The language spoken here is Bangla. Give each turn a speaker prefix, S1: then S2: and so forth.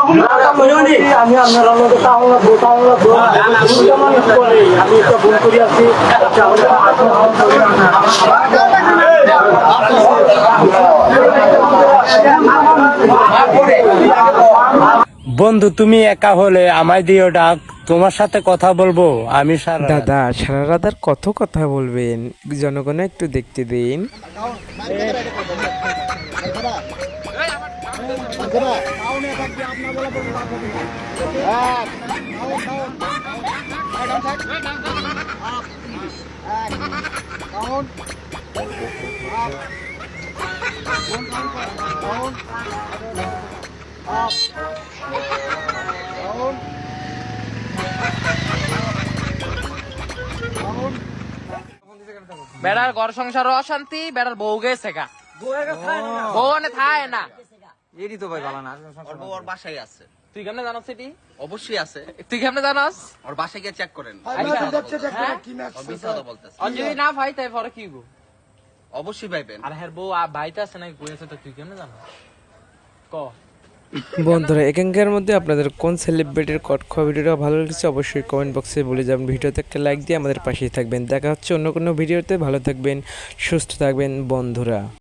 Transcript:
S1: আমি আপনার মধ্যে আমি একটা ভুল করি আছি। বন্ধু তুমি একা হলে আমায় দিও ডাক, তোমার সাথে কথা বলবো আমি সারা রাত।
S2: দাদা সারা রাত আর কত কথা বলবেন, জনগণে একটু দেখতে দিন।
S3: বেড়ার ঘর সংসার অশান্তি, বেড়ার বউ গেছে গা, বউ আনে থায় না।
S4: এরই তো ভাই ভালো না, ওর বাসায় আছে।
S3: তুই কেমনে জানাস সেটি?
S4: অবশ্যই আছে।
S3: তুই কেমনে জানাস?
S4: ওর বাসায় গিয়ে চেক করেন।
S3: হ্যাঁ?
S4: ও মিথ্যা কথা বলতেছে।
S3: আর যদি না ভাই তাই পরে কি গো?
S4: অবশ্যই পাইবেন।
S3: আর হ্যাঁ বউ ভাইটা আছে নাকি বই আছে, তো তুই কেমনে জানাস? ক
S2: বন্ধুরা এখানকার মধ্যে আপনাদের কোন সেলিব্রিটির কটখোয়া ভিডিওটা ভালো লেগেছে অবশ্যই কমেন্ট বক্সে বলে যাবেন। ভিডিওতে একটা লাইক দিয়ে আমাদের পাশেই থাকবেন। দেখা হচ্ছে অন্য কোনো ভিডিওতে। ভালো থাকবেন, সুস্থ থাকবেন বন্ধুরা।